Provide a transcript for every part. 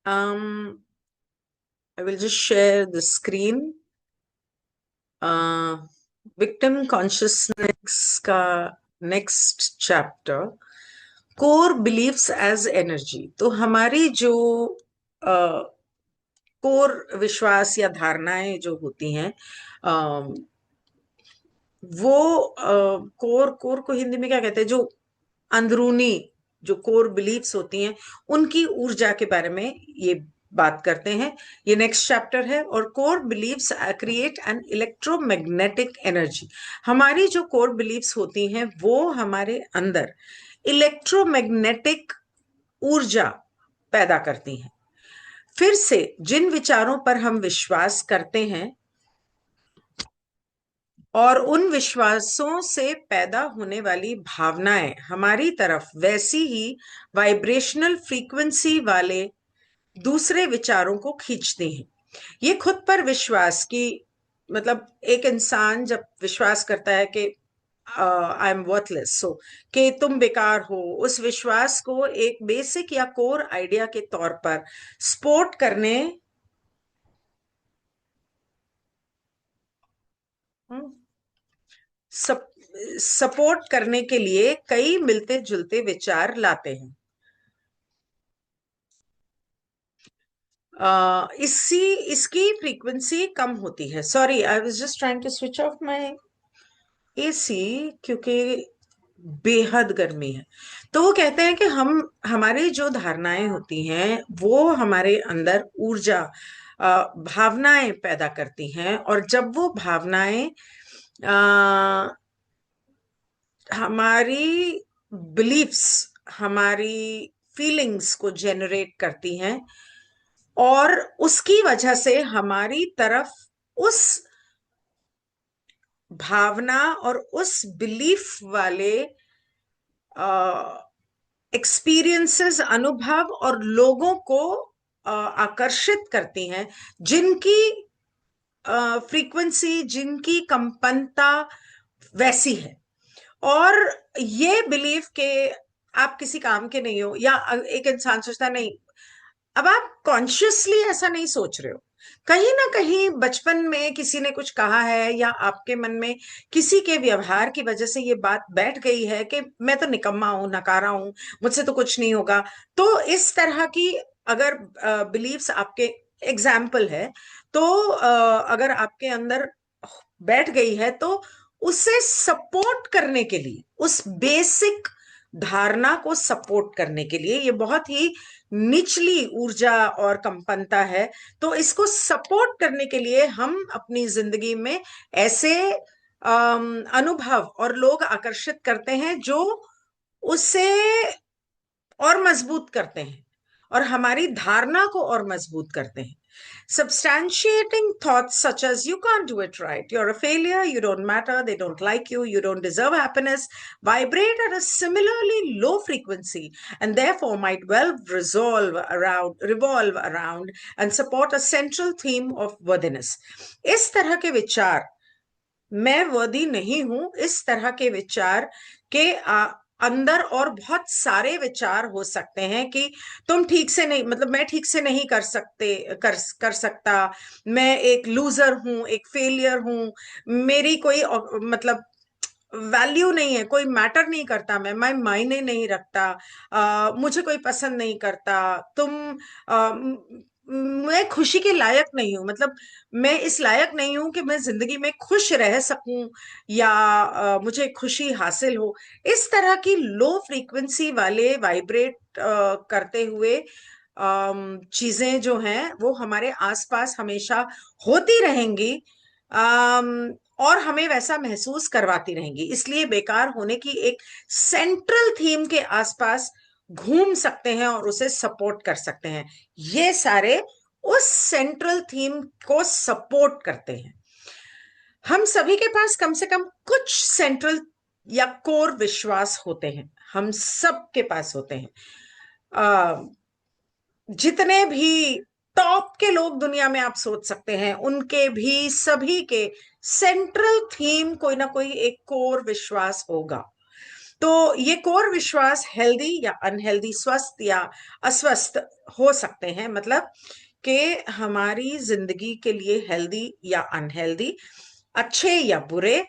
I will just share the screen. Victim consciousness का next chapter, core beliefs as energy. तो हमारी जो core विश्वास या धारणाएं जो होती हैं, वो कोर कोर को हिंदी में क्या कहते हैं, जो अंदरूनी जो कोर बिलीफ्स होती हैं, उनकी ऊर्जा के बारे में ये बात करते हैं। ये नेक्स्ट चैप्टर है। और core beliefs create an electromagnetic energy. हमारी जो कोर बिलीफ्स होती हैं वो हमारे अंदर इलेक्ट्रोमैग्नेटिक ऊर्जा पैदा करती हैं। फिर से जिन विचारों पर हम विश्वास करते हैं और उन विश्वासों से पैदा होने वाली भावनाएं हमारी तरफ वैसी ही वाइब्रेशनल फ्रीक्वेंसी वाले दूसरे विचारों को खींचते हैं। ये खुद पर विश्वास की, मतलब एक इंसान जब विश्वास करता है कि आई एम वर्थलेस, सो कि तुम बेकार हो, उस विश्वास को एक बेसिक या कोर आइडिया के तौर पर सपोर्ट करने सपोर्ट करने के लिए कई मिलते जुलते विचार लाते हैं। इसी इसकी फ्रीक्वेंसी कम होती है। Sorry, I was just trying to switch off my AC, क्योंकि बेहद गर्मी है। तो वो कहते हैं कि हमारी जो धारणाएं होती हैं वो हमारे अंदर ऊर्जा, भावनाएं पैदा करती हैं। और जब वो भावनाएं हमारी बिलीफ्स, हमारी फीलिंग्स को जेनरेट करती हैं, और उसकी वजह से हमारी तरफ उस भावना और उस बिलीफ वाले एक्सपीरियंसेस, अनुभव और लोगों को आकर्षित करती हैं, जिनकी फ्रीक्वेंसी, जिनकी कंपनता वैसी है। और ये बिलीव के आप किसी काम के नहीं हो, या एक इंसान सोचता नहीं, अब आप कॉन्शियसली ऐसा नहीं सोच रहे हो, कहीं ना कहीं बचपन में किसी ने कुछ कहा है, या आपके मन में किसी के व्यवहार की वजह से ये बात बैठ गई है कि मैं तो निकम्मा हूं, नकारा हूं, मुझसे तो कुछ नहीं होगा। तो इस तरह की अगर बिलीव्स आपके, एग्जाम्पल है, तो अगर आपके अंदर बैठ गई है, तो उसे सपोर्ट करने के लिए, उस बेसिक धारणा को सपोर्ट करने के लिए, ये बहुत ही निचली ऊर्जा और कंपनता है, तो इसको सपोर्ट करने के लिए हम अपनी जिंदगी में ऐसे अनुभव और लोग आकर्षित करते हैं जो उससे और मजबूत करते हैं और हमारी धारणा को और मजबूत करते हैं। Substantiating thoughts such as you can't do it right, you're a failure, you don't matter, they don't like you, you don't deserve happiness, vibrate at a similarly low frequency and therefore might well revolve around and support a central theme of worthiness. इस तरह के विचार, मैं वर्दी नहीं हूं, इस तरह के विचार के अंदर और बहुत सारे विचार हो सकते हैं कि तुम ठीक से नहीं, मतलब मैं ठीक से नहीं कर सकता, मैं एक लूजर हूं, एक फेलियर हूं, मेरी कोई मतलब वैल्यू नहीं है, कोई मैटर नहीं करता, मैं मायने नहीं रखता, मुझे कोई पसंद नहीं करता, मैं खुशी के लायक नहीं हूं, मतलब मैं इस लायक नहीं हूं कि मैं जिंदगी में खुश रह सकूं, या मुझे खुशी हासिल हो। इस तरह की लो फ्रीक्वेंसी वाले वाइब्रेट करते हुए चीजें जो हैं वो हमारे आसपास हमेशा होती रहेंगी, और हमें वैसा महसूस करवाती रहेंगी। इसलिए बेकार होने की एक सेंट्रल थीम के आसपास घूम सकते हैं और उसे सपोर्ट कर सकते हैं। ये सारे उस सेंट्रल थीम को सपोर्ट करते हैं। हम सभी के पास कम से कम कुछ सेंट्रल या कोर विश्वास होते हैं, हम सब के पास होते हैं। जितने भी टॉप के लोग दुनिया में आप सोच सकते हैं, उनके भी सभी के सेंट्रल थीम कोई ना कोई एक कोर विश्वास होगा। तो ये कोर विश्वास हेल्दी या अनहेल्दी, स्वस्थ या अस्वस्थ हो सकते हैं, मतलब कि हमारी जिंदगी के लिए हेल्दी या अनहेल्दी, अच्छे या बुरे,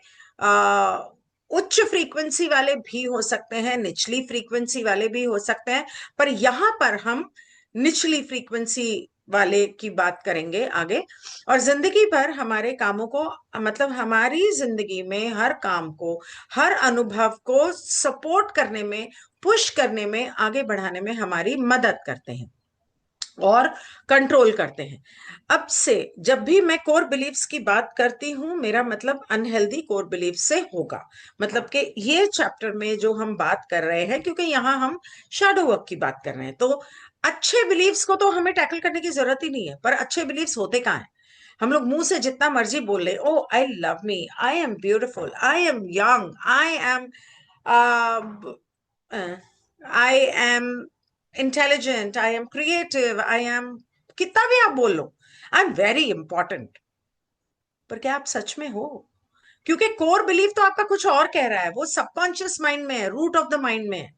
उच्च फ्रीक्वेंसी वाले भी हो सकते हैं, निचली फ्रीक्वेंसी वाले भी हो सकते हैं। पर यहां पर हम निचली फ्रीक्वेंसी वाले की बात करेंगे आगे। और जिंदगी भर हमारे कामों को, मतलब हमारी जिंदगी में हर काम को, हर अनुभव को सपोर्ट करने में, पुश करने में, आगे बढ़ाने में हमारी मदद करते हैं और कंट्रोल करते हैं। अब से जब भी मैं कोर बिलीफ्स की बात करती हूं, मेरा मतलब अनहेल्दी कोर बिलीफ से होगा। मतलब कि ये चैप्टर में जो हम बात कर रहे हैं, क्योंकि यहां हम शैडो वर्क की बात कर रहे हैं, तो अच्छे बिलीफ्स को तो हमें टैकल करने की जरूरत ही नहीं है। पर अच्छे बिलीफ्स होते कहाँ हैं? हम लोग मुंह से जितना मर्जी बोल ले, oh I love me, I am beautiful, I am young, I am I am intelligent, I am creative, I am, कितना भी आप बोल लो, आई एम वेरी इंपॉर्टेंट, पर क्या आप सच में हो? क्योंकि कोर बिलीफ तो आपका कुछ और कह रहा है, वो सबकॉन्शियस माइंड में है, रूट ऑफ द माइंड में है।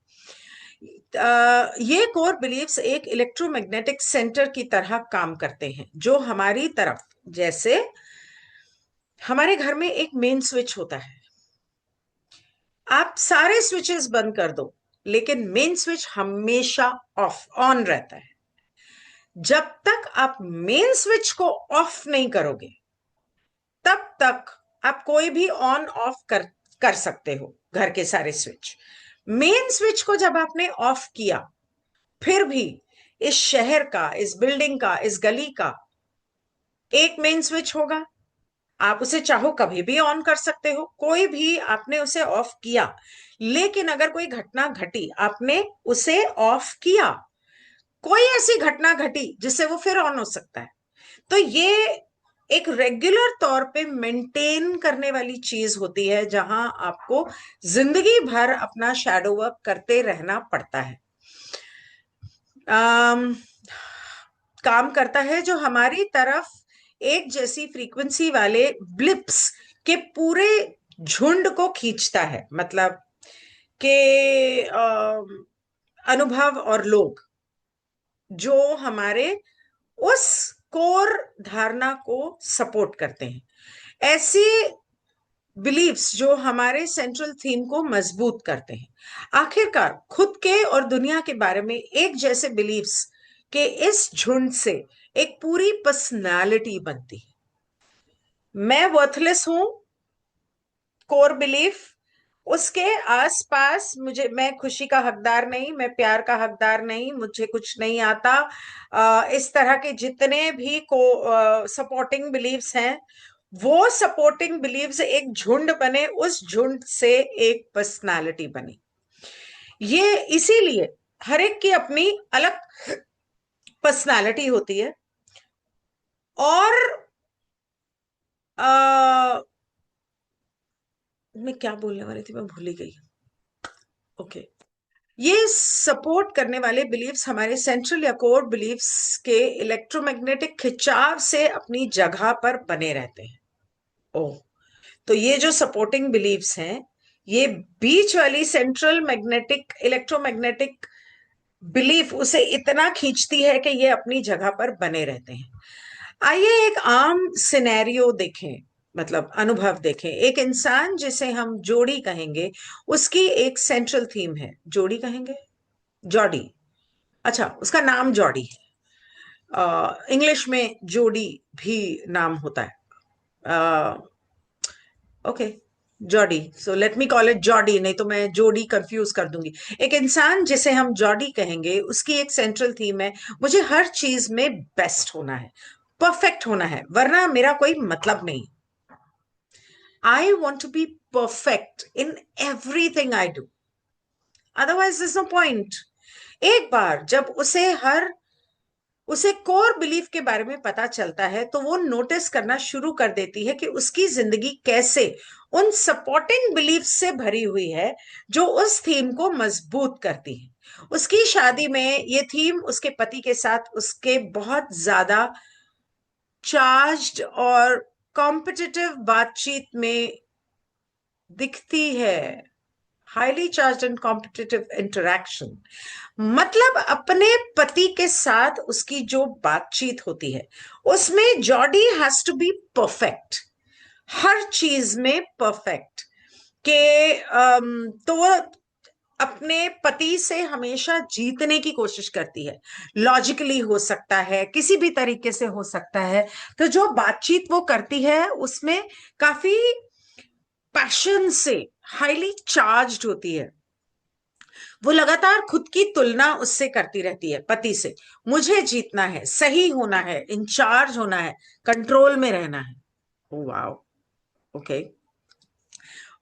ये कोर बिलीफ्स एक इलेक्ट्रोमैग्नेटिक सेंटर की तरह काम करते हैं, जो हमारी तरफ, जैसे हमारे घर में एक मेन स्विच होता है, आप सारे स्विचेस बंद कर दो लेकिन मेन स्विच हमेशा ऑफ ऑन रहता है। जब तक आप मेन स्विच को ऑफ नहीं करोगे, तब तक आप कोई भी ऑन ऑफ कर सकते हो घर के सारे स्विच। मेन स्विच को जब आपने ऑफ किया, फिर भी इस शहर का, इस बिल्डिंग का, इस गली का एक मेन स्विच होगा। आप उसे चाहो कभी भी ऑन कर सकते हो, कोई भी आपने उसे ऑफ किया, लेकिन अगर कोई घटना घटी, आपने उसे ऑफ किया, कोई ऐसी घटना घटी जिससे वो फिर ऑन हो सकता है। तो ये एक रेगुलर तौर पे मेंटेन करने वाली चीज होती है, जहां आपको जिंदगी भर अपना शैडो वर्क करते रहना पड़ता है। आम, काम करता है, जो हमारी तरफ एक जैसी फ्रीक्वेंसी वाले ब्लिप्स के पूरे झुंड को खींचता है। मतलब के अनुभव और लोग जो हमारे उस कोर धारणा को सपोर्ट करते हैं, ऐसी बिलीव्स जो हमारे सेंट्रल थीम को मजबूत करते हैं। आखिरकार खुद के और दुनिया के बारे में एक जैसे बिलीव्स के इस झुंड से एक पूरी पर्सनालिटी बनती है। मैं वर्थलेस हूं, कोर बिलीफ, उसके आसपास मुझे, मैं खुशी का हकदार नहीं, मैं प्यार का हकदार नहीं, मुझे कुछ नहीं आता, इस तरह के जितने भी को सपोर्टिंग बिलीव्स हैं, वो सपोर्टिंग बिलीव्स एक झुंड बने, उस झुंड से एक पर्सनालिटी बनी। ये इसीलिए हर एक की अपनी अलग पर्सनालिटी होती है। और आ, मैं क्या बोलने वाली थी, मैं भूल ही गई। ओके, ये सपोर्ट करने वाले बिलीव्स हमारे सेंट्रल या कोर बिलीव्स के इलेक्ट्रोमैग्नेटिक खिंचाव से अपनी जगह पर बने रहते हैं। ओह, तो ये जो सपोर्टिंग बिलीव्स हैं, ये बीच वाली सेंट्रल मैग्नेटिक इलेक्ट्रोमैग्नेटिक बिलीफ उसे इतना खींचती है कि ये अपनी जगह पर बने रहते हैं। आइए एक आम सिनेरियो देखें, मतलब अनुभव देखें। एक इंसान जिसे हम जोड़ी कहेंगे, उसकी एक सेंट्रल थीम है, जोड़ी कहेंगे, जॉडी, अच्छा उसका नाम जॉडी है। इंग्लिश में जोड़ी भी नाम होता है। Okay, Jordi, so let me call it Jordi, नहीं तो मैं जोड़ी कंफ्यूज कर दूंगी। एक इंसान जिसे हम जॉडी कहेंगे, उसकी एक सेंट्रल थीम है, मुझे हर चीज में बेस्ट होना है, परफेक्ट होना है, वरना मेरा कोई मतलब नहीं। I want to be perfect in everything I do, otherwise this no point. एक बार जब उसे कोर बिलीफ के बारे में पता चलता है, तो वो नोटिस करना शुरू कर देती है कि उसकी जिंदगी कैसे उन सपोर्टिंग बिलीफ से भरी हुई है, जो उस थीम को मजबूत करती है। उसकी शादी में ये थीम उसके पति के साथ उसके बहुत ज्यादा चार्ज्ड और कॉम्पिटिटिव बातचीत में दिखती है। Highly charge and competitive interaction, मतलब अपने पति के साथ उसकी जो बातचीत होती है उसमें जॉडी हैज टू बी परफेक्ट, हर चीज में परफेक्ट। के तो वो अपने पति से हमेशा जीतने की कोशिश करती है। लॉजिकली हो सकता है, किसी भी तरीके से हो सकता है। तो जो बातचीत वो करती है उसमें काफी पैशन से हाईली चार्ज्ड होती है। वो लगातार खुद की तुलना उससे करती रहती है, पति से। मुझे जीतना है, सही होना है, इंचार्ज होना है, कंट्रोल में रहना है। Wow, okay.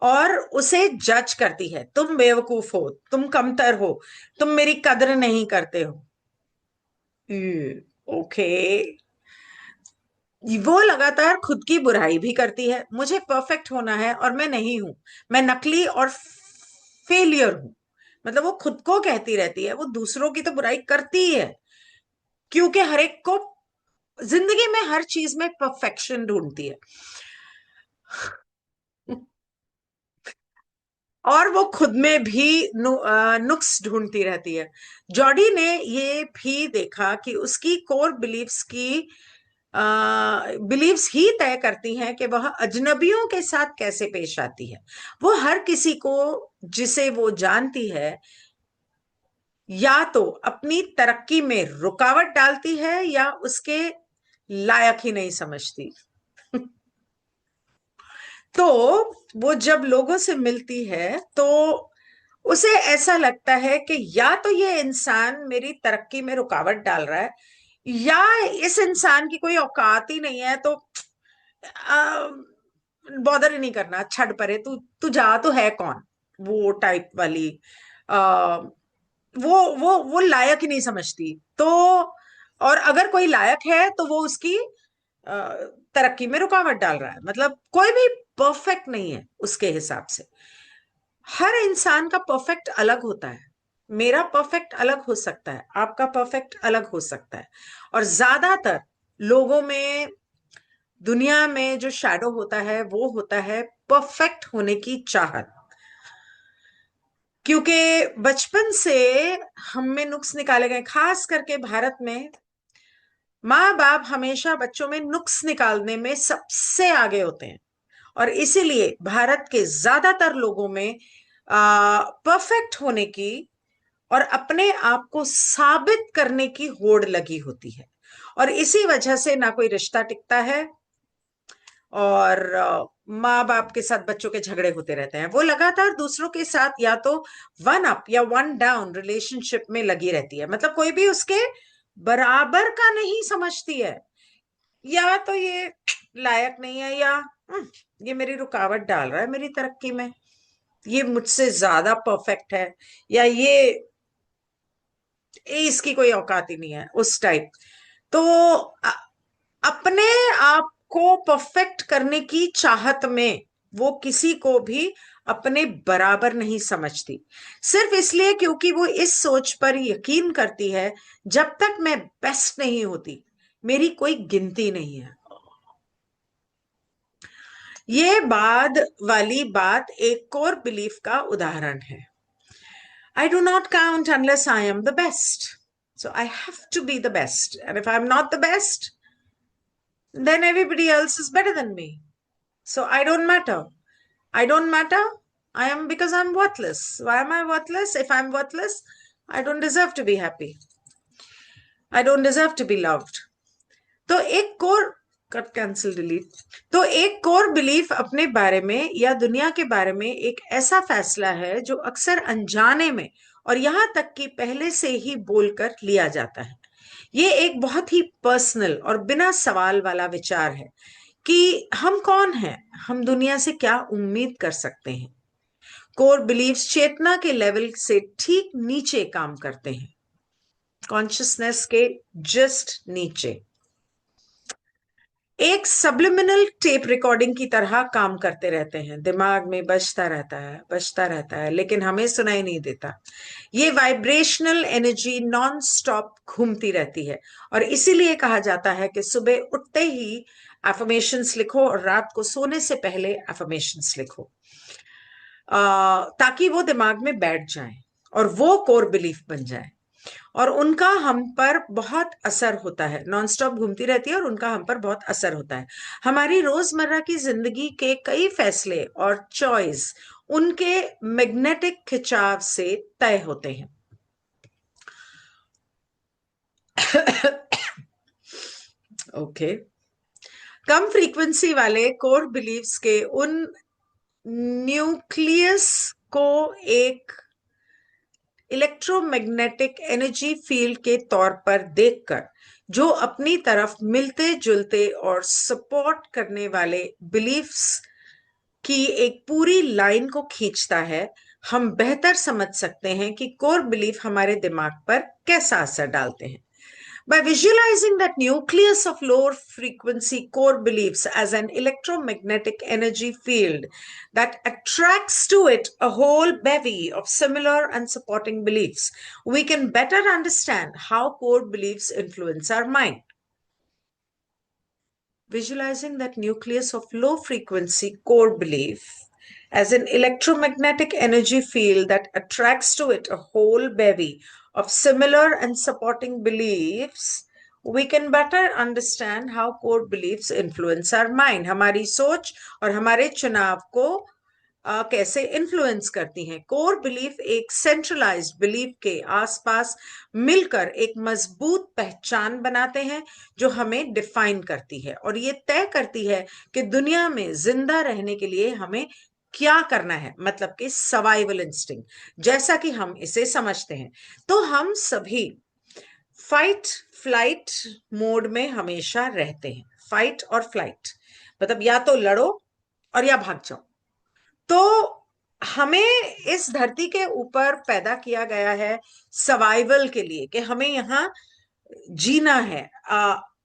और उसे जज करती है, तुम बेवकूफ हो, तुम कमतर हो, तुम मेरी कदर नहीं करते हो। ओके। वो लगातार खुद की बुराई भी करती है, मुझे परफेक्ट होना है और मैं नहीं हूं, मैं नकली और फेलियर हूं। मतलब वो खुद को कहती रहती है, वो दूसरों की तो बुराई करती ही है, क्योंकि हर एक को जिंदगी में हर चीज में परफेक्शन ढूंढती है। और वो खुद में भी नुक्स ढूंढती रहती है। जॉडी ने ये भी देखा कि उसकी कोर बिलीव्स की बिलीव्स ही तय करती हैं कि वह अजनबियों के साथ कैसे पेश आती है। वो हर किसी को जिसे वो जानती है या तो अपनी तरक्की में रुकावट डालती है या उसके लायक ही नहीं समझती। तो वो जब लोगों से मिलती है तो उसे ऐसा लगता है कि या तो ये इंसान मेरी तरक्की में रुकावट डाल रहा है, या इस इंसान की कोई औकात ही नहीं है, तो बॉदर ही नहीं करना, छड़ परे, तू तू जा, तो है कौन, वो टाइप वाली। आ, वो लायक ही नहीं समझती। तो और अगर कोई लायक है तो वो उसकी अ, तरक्की में रुकावट डाल रहा है। मतलब कोई भी परफेक्ट नहीं है उसके हिसाब से। हर इंसान का परफेक्ट अलग होता है। मेरा परफेक्ट अलग हो सकता है, आपका परफेक्ट अलग हो सकता है। और ज्यादातर लोगों में, दुनिया में जो शैडो होता है वो होता है परफेक्ट होने की चाहत। क्योंकि बचपन से हम में नुक्स निकाले गए, खास करके भारत में माँ बाप हमेशा बच्चों में नुक्स निकालने में सबसे आगे होते हैं। और इसीलिए भारत के ज्यादातर लोगों में परफेक्ट होने की और अपने आप को साबित करने की होड़ लगी होती है। और इसी वजह से ना कोई रिश्ता टिकता है, और माँ बाप के साथ बच्चों के झगड़े होते रहते हैं। वो लगातार दूसरों के साथ या तो वन अप या वन डाउन रिलेशनशिप में लगी रहती है। मतलब कोई भी उसके बराबर का नहीं समझती है। या तो ये लायक नहीं है, या ये मेरी रुकावट डाल रहा है मेरी तरक्की में, ये मुझसे ज्यादा परफेक्ट है, या ये इसकी कोई औकात ही नहीं है, उस टाइप। तो अपने आप को परफेक्ट करने की चाहत में वो किसी को भी अपने बराबर नहीं समझती, सिर्फ इसलिए क्योंकि वो इस सोच पर यकीन करती है, जब तक मैं बेस्ट नहीं होती मेरी कोई गिनती नहीं है। ये बाद वाली बात एक कोर बिलीफ का उदाहरण है। I do not count unless I am the best. So I have to be the best. And if I'm not the best, then everybody else is better than me. So I don't matter. I don't matter. I am, because I'm worthless. Why am I worthless? If I'm worthless, I don't deserve to be happy. I don't deserve to be loved. तो एक core, cut cancel delete. तो एक core belief अपने बारे में या दुनिया के बारे में एक ऐसा फैसला है जो अक्सर अनजाने में और यहां तक कि पहले से ही बोलकर लिया जाता है। ये एक बहुत ही पर्सनल और बिना सवाल वाला विचार है कि हम कौन हैं, हम दुनिया से क्या उम्मीद कर सकते हैं। कोर बिलीव्स चेतना के लेवल से ठीक नीचे काम करते हैं, कॉन्शियसनेस के जस्ट नीचे। एक सब्लिमिनल टेप रिकॉर्डिंग की तरह काम करते रहते हैं, दिमाग में बजता रहता है, लेकिन हमें सुनाई नहीं देता। ये वाइब्रेशनल एनर्जी नॉन स्टॉप घूमती रहती है, और इसीलिए कहा जाता है कि सुबह उठते ही अफर्मेशंस लिखो और रात को सोने से पहले अफर्मेशंस लिखो। ताकि वो दिमाग में बैठ जाए और वो कोर बिलीफ बन जाए, और उनका हम पर बहुत असर होता है, नॉन स्टॉप घूमती रहती है और उनका हम पर बहुत असर होता है। हमारी रोजमर्रा की जिंदगी के कई फैसले और चॉइस उनके मैग्नेटिक खिंचाव से तय होते हैं। ओके। कम फ्रीक्वेंसी वाले कोर बिलीव्स के उन न्यूक्लियस को एक इलेक्ट्रोमैग्नेटिक एनर्जी फील्ड के तौर पर देखकर, जो अपनी तरफ मिलते जुलते और सपोर्ट करने वाले बिलीफ्स की एक पूरी लाइन को खींचता है, हम बेहतर समझ सकते हैं कि कोर बिलीफ हमारे दिमाग पर कैसा असर डालते हैं। By visualizing that nucleus of lower frequency core beliefs as an electromagnetic energy field that attracts to it a whole bevy of similar and supporting beliefs, we can better understand how core beliefs influence our mind. Visualizing that nucleus of low frequency core belief as an electromagnetic energy field that attracts to it a whole bevy of similar and supporting beliefs, we can better understand how core beliefs influence our mind. हमारी सोच और हमारे चुनाव को कैसे influence करती हैं। Core belief एक सेंट्रलाइज्ड बिलीफ के आसपास मिलकर एक मजबूत पहचान बनाते हैं जो हमें डिफाइन करती है और ये तय करती है कि दुनिया में जिंदा रहने के लिए हमें क्या करना है, मतलब कि सर्वाइवल इंस्टिंक्ट जैसा कि हम इसे समझते हैं। तो हम सभी फाइट फ्लाइट मोड में हमेशा रहते हैं। फाइट और फ्लाइट मतलब या तो लड़ो और या भाग जाओ। तो हमें इस धरती के ऊपर पैदा किया गया है सर्वाइवल के लिए, कि हमें यहाँ जीना है,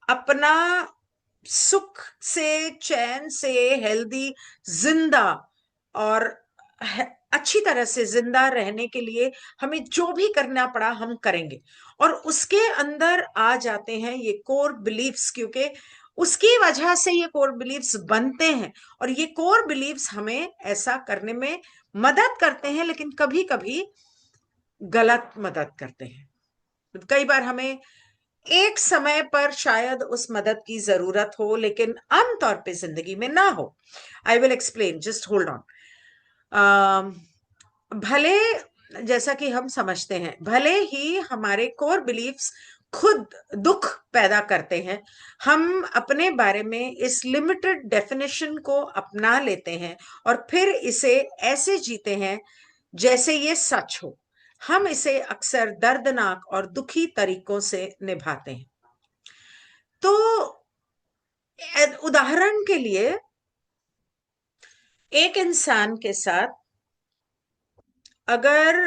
अपना सुख से, चैन से, हेल्दी, जिंदा और अच्छी तरह से जिंदा रहने के लिए हमें जो भी करना पड़ा हम करेंगे। और उसके अंदर आ जाते हैं ये कोर बिलीफ्स, क्योंकि उसकी वजह से ये कोर बिलीफ्स बनते हैं और ये कोर बिलीफ्स हमें ऐसा करने में मदद करते हैं, लेकिन कभी कभी गलत मदद करते हैं। कई बार हमें एक समय पर शायद उस मदद की जरूरत हो, लेकिन आमतौर पे जिंदगी में ना हो। I will explain, just hold on. भले, जैसा कि हम समझते हैं, भले ही हमारे कोर बिलीफ्स खुद दुख पैदा करते हैं, हम अपने बारे में इस लिमिटेड डेफिनेशन को अपना लेते हैं और फिर इसे ऐसे जीते हैं जैसे ये सच हो। हम इसे अक्सर दर्दनाक और दुखी तरीकों से निभाते हैं। तो उदाहरण के लिए, एक इंसान के साथ अगर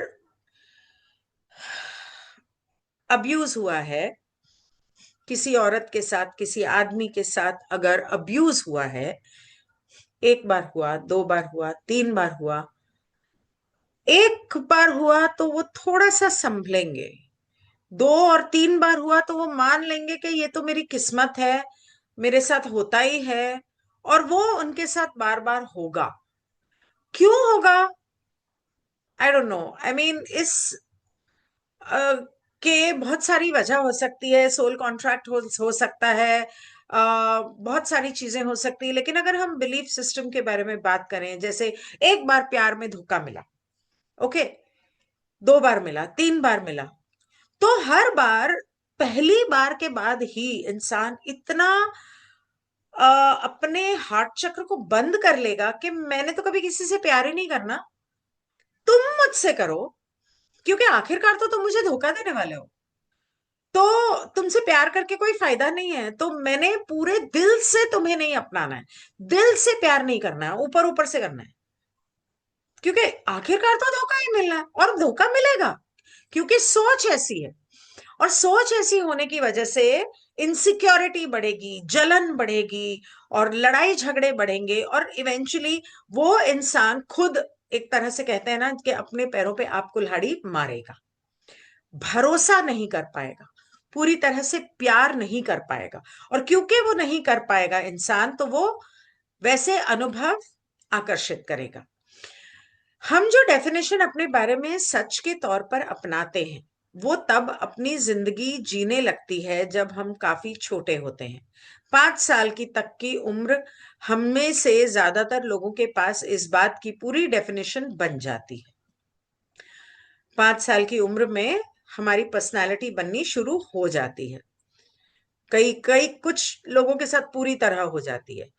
अब्यूज हुआ है, किसी औरत के साथ, किसी आदमी के साथ अगर अब्यूज हुआ है, एक बार हुआ, दो बार हुआ, तीन बार हुआ, एक बार हुआ तो वो थोड़ा सा संभलेंगे, दो और तीन बार हुआ तो वो मान लेंगे कि ये तो मेरी किस्मत है, मेरे साथ होता ही है, और वो उनके साथ बार बार होगा। क्यों होगा? I don't know. I mean, इस के बहुत सारी वजह हो सकती है। सोल कॉन्ट्रैक्ट हो सकता है, बहुत सारी चीजें हो सकती है, लेकिन अगर हम बिलीफ सिस्टम के बारे में बात करें, जैसे एक बार प्यार में धोखा मिला, ओके, दो बार मिला, तीन बार मिला, तो हर बार, पहली बार के बाद ही इंसान इतना अपने हार्ट चक्र को बंद कर लेगा कि मैंने तो कभी किसी से प्यार ही नहीं करना, तुम मुझसे करो, क्योंकि आखिरकार तो तुम मुझे धोखा देने वाले हो, तो तुमसे प्यार करके कोई फायदा नहीं है, तो मैंने पूरे दिल से तुम्हें नहीं अपनाना है, दिल से प्यार नहीं करना है, ऊपर ऊपर से करना है, क्योंकि आखिरकार तो धोखा ही मिलना है और धोखा मिलेगा, क्योंकि सोच ऐसी है। और सोच ऐसी होने की वजह से इनसिक्योरिटी बढ़ेगी, जलन बढ़ेगी और लड़ाई झगड़े बढ़ेंगे, और इवेंचुअली वो इंसान खुद, एक तरह से कहते हैं ना कि अपने पैरों पे आप कुल्हाड़ी मारेगा, भरोसा नहीं कर पाएगा, पूरी तरह से प्यार नहीं कर पाएगा, और क्योंकि वो नहीं कर पाएगा इंसान, तो वो वैसे अनुभव आकर्षित करेगा। हम जो डेफिनेशन अपने बारे में सच के तौर पर अपनाते हैं वो तब अपनी जिंदगी जीने लगती है जब हम काफी छोटे होते हैं। 5 साल की तक की उम्र हम में से ज्यादातर लोगों के पास इस बात की पूरी डेफिनेशन बन जाती है। 5 साल की उम्र में हमारी पर्सनालिटी बननी शुरू हो जाती है। कई कई कुछ लोगों के साथ पूरी तरह हो जाती है।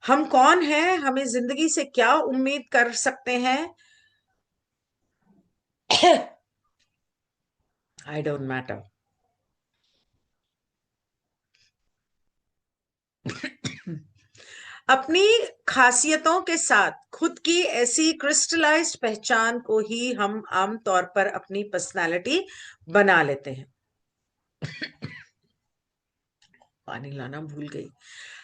हम कौन हैं, हमें जिंदगी से क्या उम्मीद कर सकते हैं, आई डोंट मैटर। अपनी खासियतों के साथ खुद की ऐसी क्रिस्टलाइज्ड पहचान को ही हम आमतौर पर अपनी पर्सनालिटी बना लेते हैं। पानी लाना भूल गई।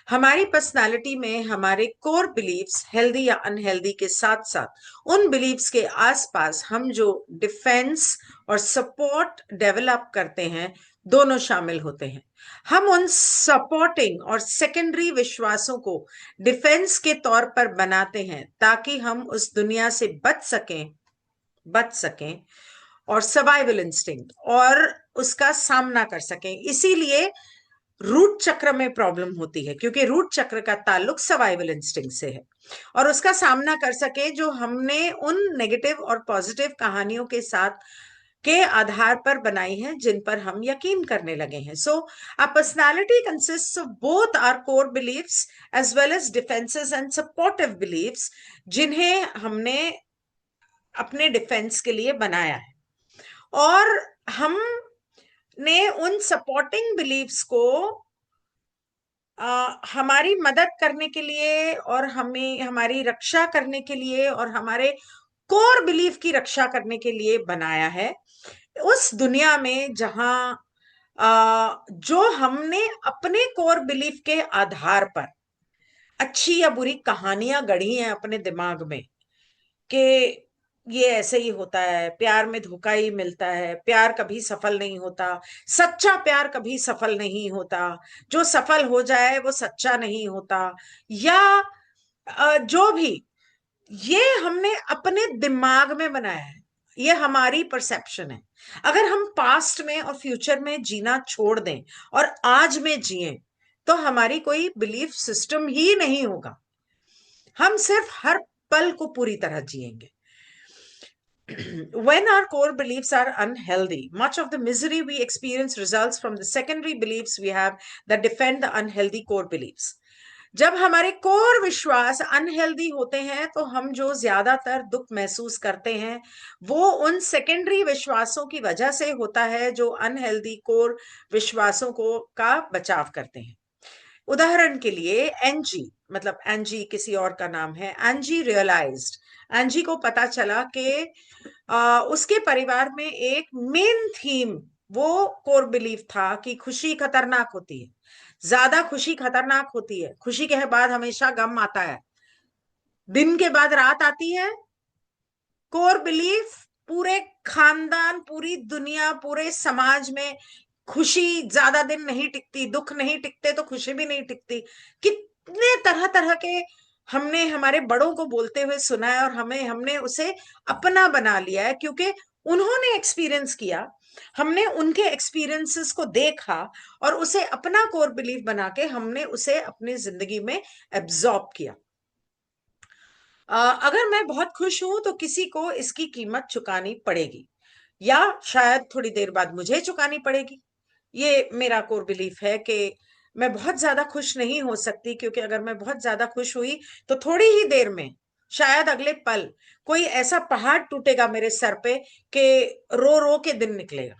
हमारी पर्सनालिटी में हमारे कोर बिलीव्स हेल्दी या अनहेल्दी के साथ साथ उन बिलीव्स के आसपास हम जो डिफेंस और सपोर्ट डेवलप करते हैं दोनों शामिल होते हैं। हम उन सपोर्टिंग और सेकेंडरी विश्वासों को डिफेंस के तौर पर बनाते हैं ताकि हम उस दुनिया से बच सकें और सर्वाइवल इंस्टिंक्ट और उसका सामना कर सकें। इसीलिए रूट चक्र में प्रॉब्लम होती है, क्योंकि रूट चक्र का ताल्लुक सर्वाइवल इंस्टिंक्ट से है। और उसका सामना कर सके जो हमने उन नेगेटिव और पॉजिटिव कहानियों के साथ के आधार पर बनाई है जिन पर हम यकीन करने लगे हैं। सो our personality consists of both our core beliefs as well as defenses and supportive beliefs जिन्हें हमने अपने डिफेंस के लिए बनाया है। और हमने उन सपोर्टिंग बिलीफ्स को हमारी मदद करने के लिए और हमें हमारी रक्षा करने के लिए और हमारे कोर बिलीफ की रक्षा करने के लिए बनाया है। उस दुनिया में जहां जो हमने अपने कोर बिलीफ के आधार पर अच्छी या बुरी कहानियां गढ़ी हैं अपने दिमाग में कि ये ऐसे ही होता है, प्यार में धोखा ही मिलता है, प्यार कभी सफल नहीं होता, सच्चा प्यार कभी सफल नहीं होता, जो सफल हो जाए वो सच्चा नहीं होता, या जो भी, ये हमने अपने दिमाग में बनाया है। ये हमारी परसेप्शन है। अगर हम पास्ट में और फ्यूचर में जीना छोड़ दें और आज में जिएं तो हमारी कोई बिलीफ सिस्टम ही नहीं होगा। हम सिर्फ हर पल को पूरी तरह जिएंगे। When our core beliefs are unhealthy, much of the misery we experience results from the secondary beliefs we have that defend the unhealthy core beliefs. जब हमारे कोर विश्वास अनहेल्दी होते हैं तो हम जो ज्यादातर दुख महसूस करते हैं वो उन सेकेंडरी विश्वासों की वजह से होता है जो अनहेल्दी कोर विश्वासों को का बचाव करते हैं। उदाहरण के लिए एनजी, मतलब एनजी किसी और का नाम है, एनजी रियलाइज्ड, एनजी को पता चला कि उसके परिवार में एक मेन थीम, वो कोर बिलीफ था कि खुशी खतरनाक होती है, ज्यादा खुशी खतरनाक होती है, खुशी के बाद हमेशा गम आता है, दिन के बाद रात आती है। कोर बिलीफ पूरे खानदान, पूरी दुनिया, पूरे समाज में खुशी ज्यादा दिन नहीं टिकती, दुख नहीं टिकते तो खुशी भी नहीं टिकती। कितने तरह तरह के हमने हमारे बड़ों को बोलते हुए सुना है और हमने उसे अपना बना लिया है क्योंकि उन्होंने एक्सपीरियंस किया, हमने उनके एक्सपीरियंसेस को देखा और उसे अपना कोर बिलीफ बना के हमने उसे अपनी जिंदगी में एब्जॉर्ब किया। अगर मैं बहुत खुश हूं तो किसी को इसकी कीमत चुकानी पड़ेगी या शायद थोड़ी देर बाद मुझे चुकानी पड़ेगी। ये मेरा कोर बिलीफ है कि मैं बहुत ज्यादा खुश नहीं हो सकती, क्योंकि अगर मैं बहुत ज्यादा खुश हुई तो थोड़ी ही देर में, शायद अगले पल, कोई ऐसा पहाड़ टूटेगा मेरे सर पे कि रो रो के दिन निकलेगा।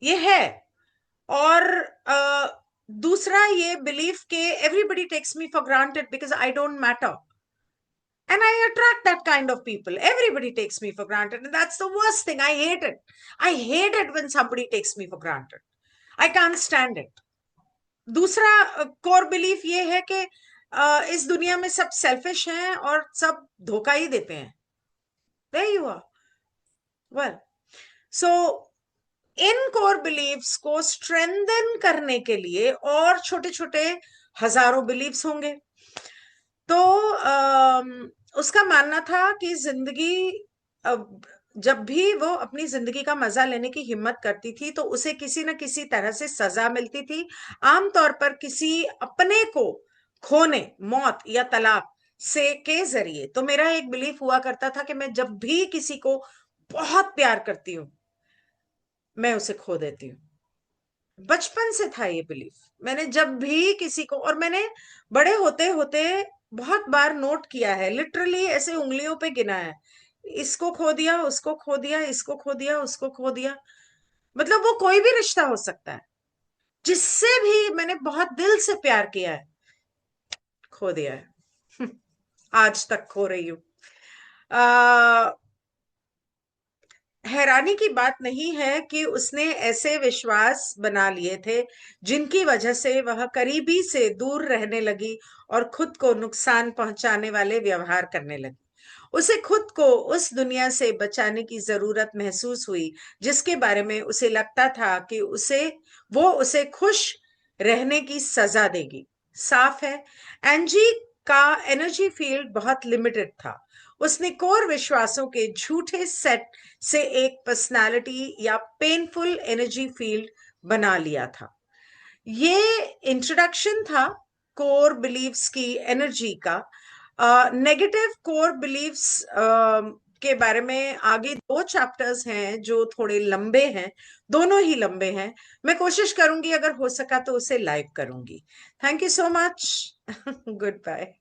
ये है। और दूसरा ये बिलीफ के everybody takes me for granted because I don't matter, and I attract that kind of people. Everybody takes me for granted, and that's the worst thing. I hate it. I hate it when somebody takes me for granted. I can't stand it. दूसरा core belief ये है कि इस दुनिया में सब selfish हैं और सब धोखा ही देते हैं। There you are. Well, so in core beliefs को स्ट्रेंथन करने के लिए और छोटे छोटे हजारों बिलीफ्स होंगे। तो उसका मानना था कि जिंदगी, अब जब भी वो अपनी जिंदगी का मजा लेने की हिम्मत करती थी तो उसे किसी न किसी तरह से सजा मिलती थी, आमतौर पर किसी अपने को खोने, मौत या तलाक से के जरिए। तो मेरा एक बिलीफ हुआ करता था कि मैं जब भी किसी को बहुत प्यार करती हूँ, मैं उसे खो देती हूँ। बचपन से था ये बिलीफ। मैंने जब भी किसी को, और मैंने बड़े होते होते बहुत बार नोट किया है, लिटरली ऐसे उंगलियों पे गिना है, इसको खो दिया, उसको खो दिया, इसको खो दिया, उसको खो दिया। मतलब वो कोई भी रिश्ता हो सकता है, जिससे भी मैंने बहुत दिल से प्यार किया है, खो दिया है। आज तक खो रही हूँ। हैरानी की बात नहीं है कि उसने ऐसे विश्वास बना लिए थे जिनकी वजह से वह करीबी से दूर रहने लगी और खुद को नुकसान पहुंचाने वाले व्यवहार करने लगी। उसे खुद को उस दुनिया से बचाने की जरूरत महसूस हुई जिसके बारे में उसे लगता था कि उसे खुश रहने की सजा देगी। साफ है, एंजी का एनर्जी फील्ड बहुत लिमिटेड था। उसने कोर विश्वासों के झूठे सेट से एक पर्सनालिटी या पेनफुल एनर्जी फील्ड बना लिया था। ये इंट्रोडक्शन था कोर बिलीव्स की एनर्जी का। नेगेटिव कोर बिलीव्स के बारे में आगे दो चैप्टर्स हैं जो थोड़े लंबे हैं, दोनों ही लंबे हैं। मैं कोशिश करूंगी, अगर हो सका तो उसे लाइव करूंगी। Thank you so much. Good bye.